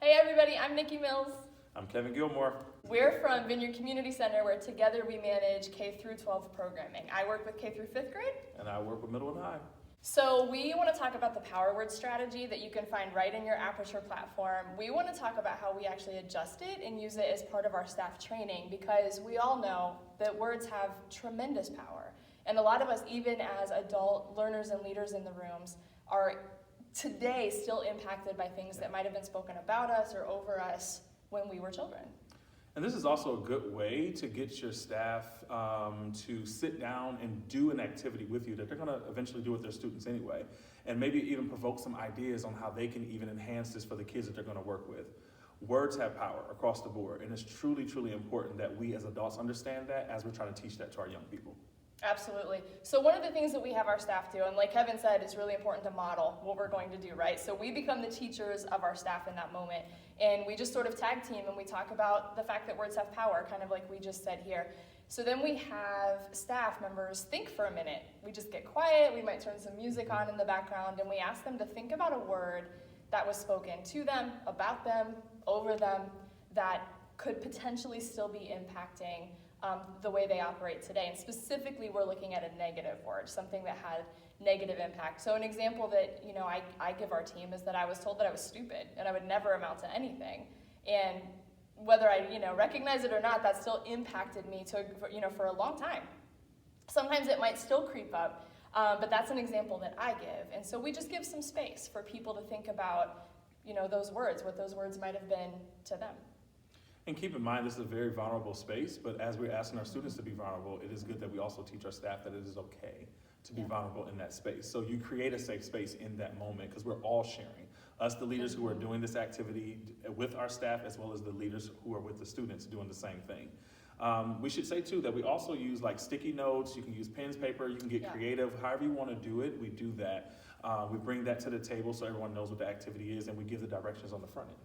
Hey everybody, I'm Nikki Mills. I'm Kevin Gilmore. We're from Vineyard Community Center, where together we manage K through 12 programming. I work with K through 5th grade. And I work with middle and high. So we want to talk about the Power Word strategy that you can find right in your Aperture platform. We want to talk about how we actually adjust it and use it as part of our staff training, because we all know that words have tremendous power. And a lot of us, even as adult learners and leaders in the rooms, are today still impacted by things that might have been spoken about us or over us when we were children. And this is also a good way to get your staff to sit down and do an activity with you that they're going to eventually do with their students anyway, and maybe even provoke some ideas on how they can even enhance this for the kids that they're going to work with. Words have power across the board, and it's truly, truly important that we as adults understand that as we're trying to teach that to our young people. Absolutely. So one of the things that we have our staff do, and like Kevin said, it's really important to model what we're going to do, right? So we become the teachers of our staff in that moment, and we just sort of tag team and we talk about the fact that words have power, kind of like we just said here. So then we have staff members think for a minute. We just get quiet, we might turn some music on in the background, and we ask them to think about a word that was spoken to them, about them, over them, that could potentially still be impacting the way they operate today. And specifically, we're looking at a negative word, something that had negative impact. So an example that I give our team is that I was told that I was stupid and I would never amount to anything. And whether I recognize it or not, that still impacted me for a long time. Sometimes it might still creep up, but that's an example that I give. And so we just give some space for people to think about those words, what those words might have been to them. And keep in mind, this is a very vulnerable space, but as we're asking our students to be vulnerable, it is good that we also teach our staff that it is okay to be vulnerable in that space. So you create a safe space in that moment, because we're all sharing. Us, the leaders who are doing this activity with our staff, as well as the leaders who are with the students doing the same thing. We should say too that we also use like sticky notes. You can use pens, paper, you can get creative, however you want to do it, we do that. We bring that to the table so everyone knows what the activity is, and we give the directions on the front end.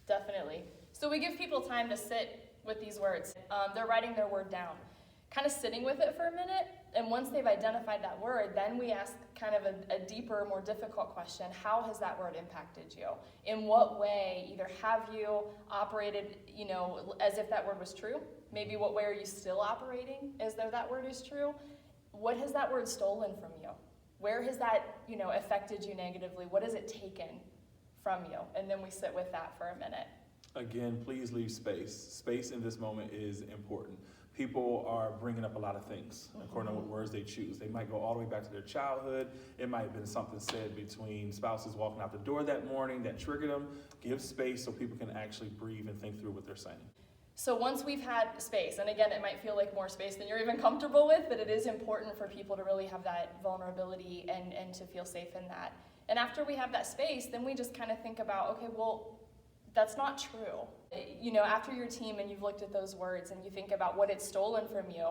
Definitely. So we give people time to sit with these words. They're writing their word down, kind of sitting with it for a minute, and once they've identified that word, then we ask kind of a deeper, more difficult question. How has that word impacted you? In what way either have you operated, as if that word was true? Maybe what way are you still operating as though that word is true? What has that word stolen from you? Where has that, affected you negatively? What has it taken from you? And then we sit with that for a minute. Again, please leave space. Space in this moment is important. People are bringing up a lot of things according to what words they choose. They might go all the way back to their childhood. It might have been something said between spouses walking out the door that morning that triggered them. Give space so people can actually breathe and think through what they're saying. So once we've had space, and again, it might feel like more space than you're even comfortable with, but it is important for people to really have that vulnerability and to feel safe in that. And after we have that space, then we just kind of think about, okay, well, that's not true. After your team and you've looked at those words and you think about what it's stolen from you,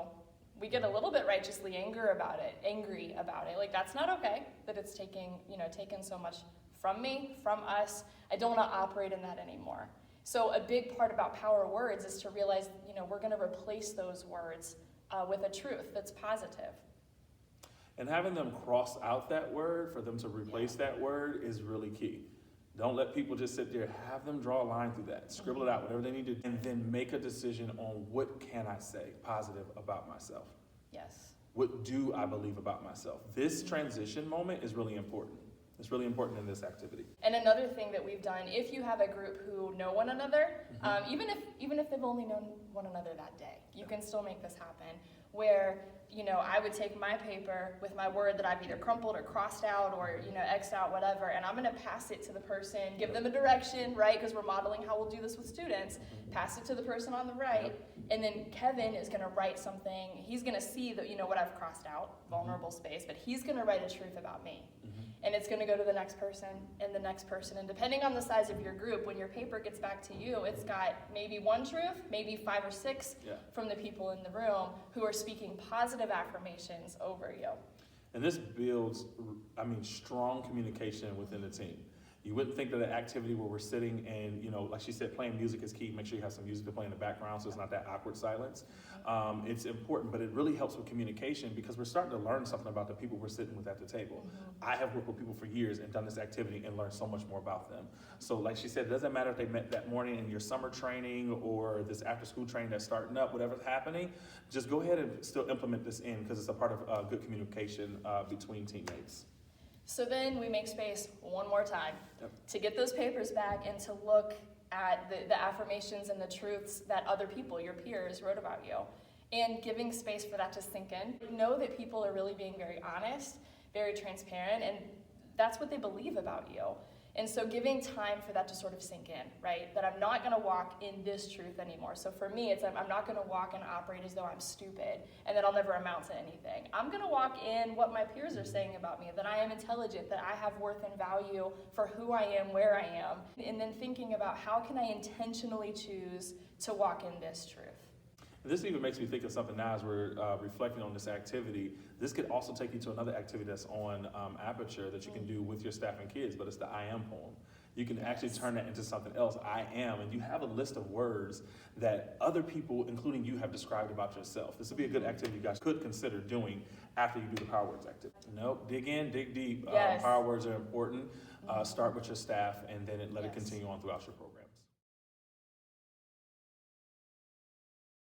we get a little bit righteously angry about it. Like, that's not okay that it's taken so much from me, from us. I don't want to operate in that anymore. So a big part about power words is to realize, we're going to replace those words with a truth that's positive. And having them cross out that word for them to replace that word is really key. Don't let people just sit there. Have them draw a line through that. Scribble it out, whatever they need to do, and then make a decision on what can I say positive about myself. Yes. What do I believe about myself? This transition moment is really important. It's really important in this activity. And another thing that we've done, if you have a group who know one another, even if they've only known one another that day, you can still make this happen. Where I would take my paper with my word that I've either crumpled or crossed out or X'd out, whatever, and I'm going to pass it to the person, give them a direction, right? Because we're modeling how we'll do this with students. Pass it to the person on the right, and then Kevin is going to write something. He's going to see that what I've crossed out, vulnerable space, but he's going to write a truth about me. And it's going to go to the next person and the next person. And depending on the size of your group, when your paper gets back to you, it's got maybe one truth, maybe 5 or 6 from the people in the room who are speaking positive affirmations over you. And this builds, strong communication within the team. You wouldn't think that an activity where we're sitting and, like she said, playing music is key. Make sure you have some music to play in the background so it's not that awkward silence. It's important, but it really helps with communication because we're starting to learn something about the people we're sitting with at the table. I have worked with people for years and done this activity and learned so much more about them. So like she said, it doesn't matter if they met that morning in your summer training or this after school training that's starting up, whatever's happening, just go ahead and still implement this in because it's a part of good communication between teammates. So then we make space one more time to get those papers back and to look at the affirmations and the truths that other people, your peers, wrote about you. And giving space for that to sink in. Know that people are really being very honest, very transparent, and that's what they believe about you. And so giving time for that to sort of sink in, right? That I'm not gonna walk in this truth anymore. So for me, it's I'm not gonna walk and operate as though I'm stupid and that I'll never amount to anything. I'm gonna walk in what my peers are saying about me, that I am intelligent, that I have worth and value for who I am, where I am. And then thinking about how can I intentionally choose to walk in this truth. This even makes me think of something now as we're reflecting on this activity. This could also take you to another activity that's on Aperture that you can do with your staff and kids, but it's the I am poem. You can actually turn that into something else, I am, and you have a list of words that other people, including you, have described about yourself. This would be a good activity you guys could consider doing after you do the Power Words activity. Dig in, dig deep. Yes. Power Words are important. Start with your staff and then let it continue on throughout your program.